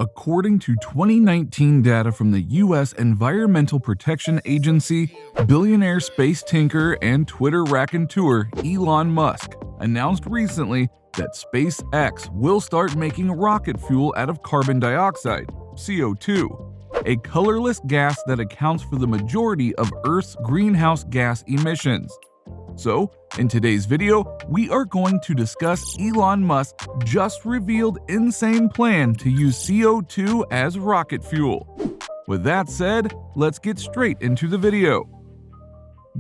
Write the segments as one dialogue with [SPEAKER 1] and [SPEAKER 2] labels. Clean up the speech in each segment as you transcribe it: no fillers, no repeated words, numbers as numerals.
[SPEAKER 1] According to 2019 data from the U.S. Environmental Protection Agency, billionaire space tinker and Twitter raconteur Elon Musk announced recently that SpaceX will start making rocket fuel out of carbon dioxide, CO2, a colorless gas that accounts for the majority of Earth's greenhouse gas emissions. So, in today's video, we are going to discuss Elon Musk's just revealed insane plan to use CO2 as rocket fuel. With that said, let's get straight into the video.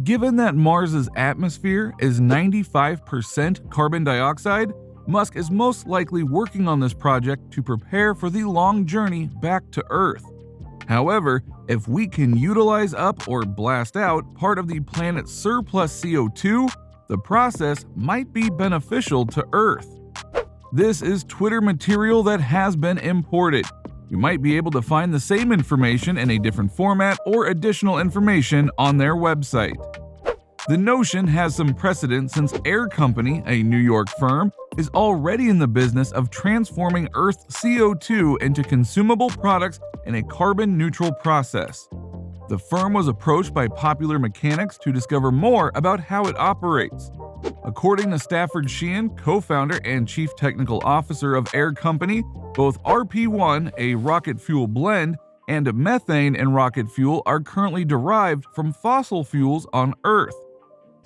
[SPEAKER 1] Given that Mars's atmosphere is 95% carbon dioxide, Musk is most likely working on this project to prepare for the long journey back to Earth. However, if we can utilize up or blast out part of the planet's surplus CO2, the process might be beneficial to Earth. This is Twitter material that has been imported. You might be able to find the same information in a different format or additional information on their website. The notion has some precedent since Air Company, a New York firm, is already in the business of transforming Earth's CO2 into consumable products in a carbon-neutral process. The firm was approached by Popular Mechanics to discover more about how it operates. According to STAFFORD SHEEHAN, co-founder and chief technical officer of Air Company, both RP1, a rocket fuel blend, and methane and rocket fuel are currently derived from fossil fuels on Earth.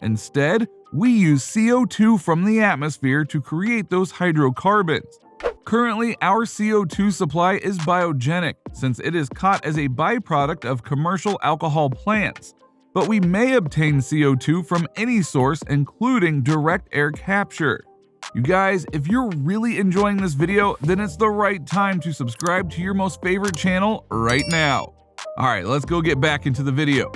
[SPEAKER 1] Instead, we use CO2 from the atmosphere to create those hydrocarbons. Currently, our CO2 supply is biogenic since it is caught as a byproduct of commercial alcohol plants, but we may obtain CO2 from any source, including direct air capture. You guys, if you're really enjoying this video, then it's the right time to subscribe to your most favorite channel right now. Alright, let's go get back into the video.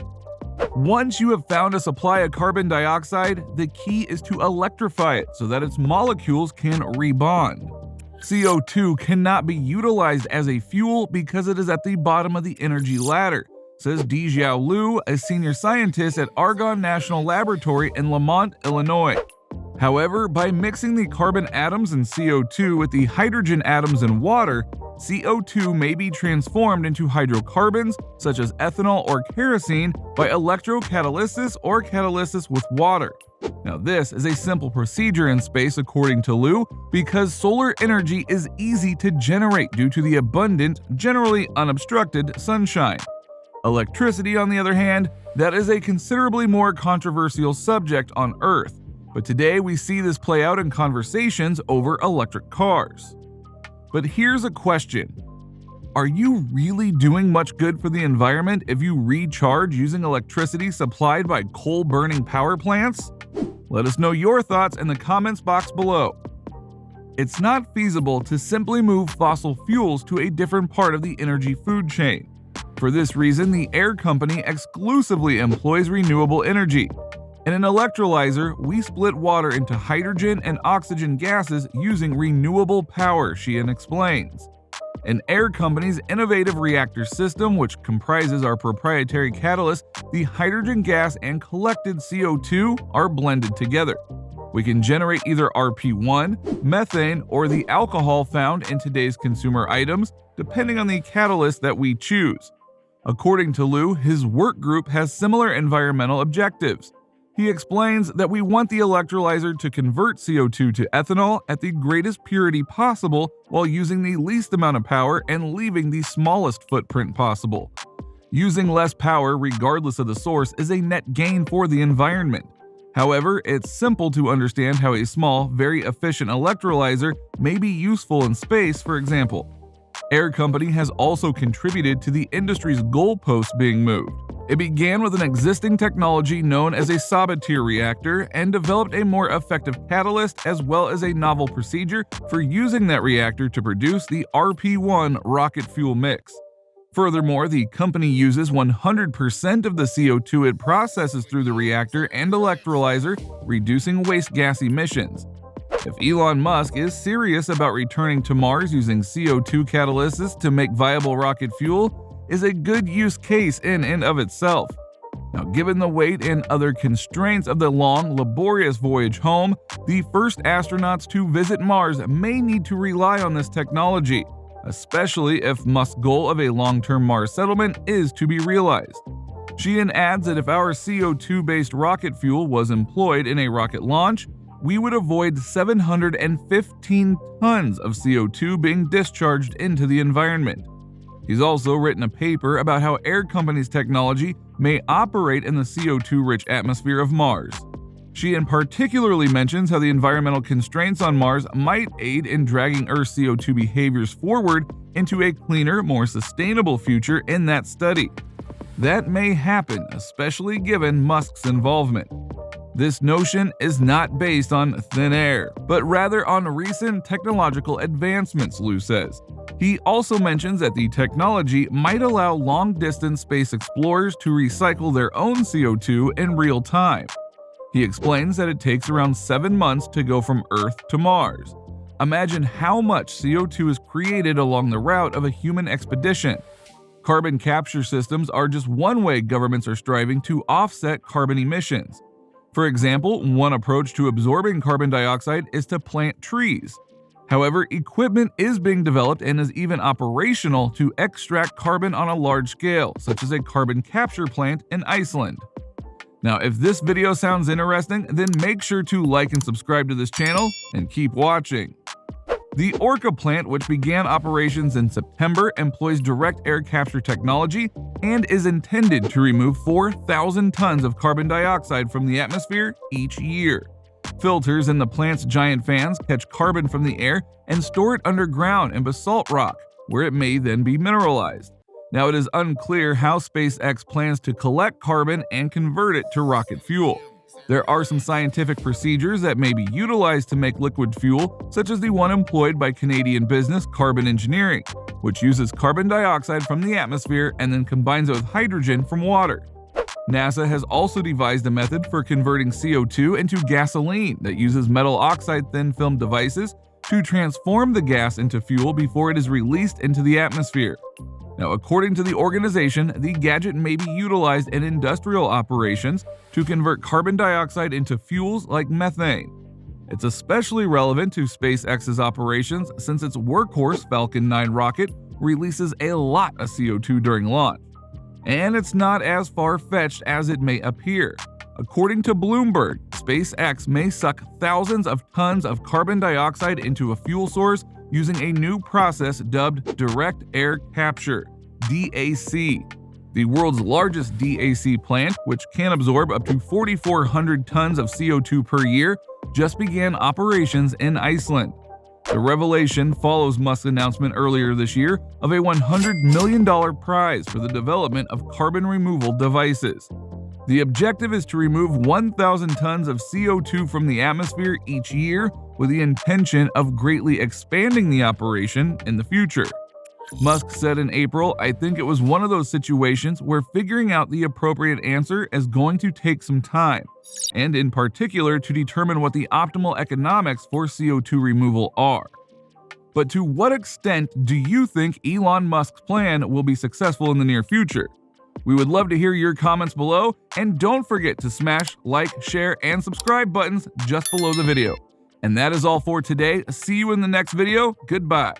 [SPEAKER 1] Once you have found a supply of carbon dioxide, the key is to electrify it so that its molecules can rebond. CO2 cannot be utilized as a fuel because it is at the bottom of the energy ladder, says Dijiao Liu, a senior scientist at Argonne National Laboratory in Lamont, Illinois. However, by mixing the carbon atoms in CO2 with the hydrogen atoms in water, CO2 may be transformed into hydrocarbons such as ethanol or kerosene by electrocatalysis or catalysis with water. Now, this is a simple procedure in space according to Liu because solar energy is easy to generate due to the abundant, generally unobstructed sunshine. Electricity, on the other hand, that is a considerably more controversial subject on Earth, but today we see this play out in conversations over electric cars. But here's a question. Are you really doing much good for the environment if you recharge using electricity supplied by coal-burning power plants? Let us know your thoughts in the comments box below. It's not feasible to simply move fossil fuels to a different part of the energy food chain. For this reason, the Air Company exclusively employs renewable energy. In an electrolyzer, we split water into hydrogen and oxygen gases using renewable power, SHEEHAN explains. In Air Company's innovative reactor system, which comprises our proprietary catalyst, the hydrogen gas and collected CO2 are blended together. We can generate either RP1, methane, or the alcohol found in today's consumer items, depending on the catalyst that we choose. According to Liu, his work group has similar environmental objectives. He explains that we want the electrolyzer to convert CO2 to ethanol at the greatest purity possible while using the least amount of power and leaving the smallest footprint possible. Using less power regardless of the source is a net gain for the environment. However, it's simple to understand how a small, very efficient electrolyzer may be useful in space, for example. Air Company has also contributed to the industry's goalposts being moved. It began with an existing technology known as a SABATIER reactor and developed a more effective catalyst as well as a novel procedure for using that reactor to produce the RP1 rocket fuel mix. Furthermore, the company uses 100% of the CO2 it processes through the reactor and electrolyzer, reducing waste gas emissions. If Elon Musk is serious about returning to Mars using CO2 catalysis to make viable rocket fuel, is a good use case in and of itself. Now, given the weight and other constraints of the long, laborious voyage home, the first astronauts to visit Mars may need to rely on this technology, especially if Musk's goal of a long-term Mars settlement is to be realized. SHEEHAN adds that if our CO2-based rocket fuel was employed in a rocket launch, we would avoid 715 tons of CO2 being discharged into the environment. He's also written a paper about how air companies' technology may operate in the CO2-rich atmosphere of Mars. SHEEHAN particularly mentions how the environmental constraints on Mars might aid in dragging Earth's CO2 behaviors forward into a cleaner, more sustainable future in that study. That may happen, especially given Musk's involvement. This notion is not based on thin air, but rather on recent technological advancements, Liu says. He also mentions that the technology might allow long-distance space explorers to recycle their own CO2 in real time. He explains that it takes around 7 months to go from Earth to Mars. Imagine how much CO2 is created along the route of a human expedition. Carbon capture systems are just one way governments are striving to offset carbon emissions. For example, one approach to absorbing carbon dioxide is to plant trees. However, equipment is being developed and is even operational to extract carbon on a large scale, such as a carbon capture plant in Iceland. Now, if this video sounds interesting, then make sure to like and subscribe to this channel and keep watching. The Orca plant, which began operations in September, employs direct air capture technology and is intended to remove 4,000 tons of carbon dioxide from the atmosphere each year. Filters in the plant's giant fans catch carbon from the air and store it underground in basalt rock, where it may then be mineralized. Now, it is unclear how SpaceX plans to collect carbon and convert it to rocket fuel. There are some scientific procedures that may be utilized to make liquid fuel, such as the one employed by Canadian business Carbon Engineering, which uses carbon dioxide from the atmosphere and then combines it with hydrogen from water. NASA has also devised a method for converting CO2 into gasoline that uses metal oxide thin film devices to transform the gas into fuel before it is released into the atmosphere. Now, according to the organization, the gadget may be utilized in industrial operations to convert carbon dioxide into fuels like methane. It's especially relevant to SpaceX's operations since its workhorse Falcon 9 rocket releases a lot of CO2 during launch. And it's not as far-fetched as it may appear. According to Bloomberg, SpaceX may suck thousands of tons of carbon dioxide into a fuel source using a new process dubbed direct air capture, DAC. The world's largest DAC plant, which can absorb up to 4,400 tons of CO2 per year, just began operations in Iceland. The revelation follows Musk's announcement earlier this year of a $100 million prize for the development of carbon removal devices. The objective is to remove 1,000 tons of CO2 from the atmosphere each year with the intention of greatly expanding the operation in the future. Musk said in April, "I think it was one of those situations where figuring out the appropriate answer is going to take some time, and in particular to determine what the optimal economics for CO2 removal are." But to what extent do you think Elon Musk's plan will be successful in the near future? We would love to hear your comments below, and don't forget to smash like, share, and subscribe buttons just below the video. And that is all for today. See you in the next video. Goodbye.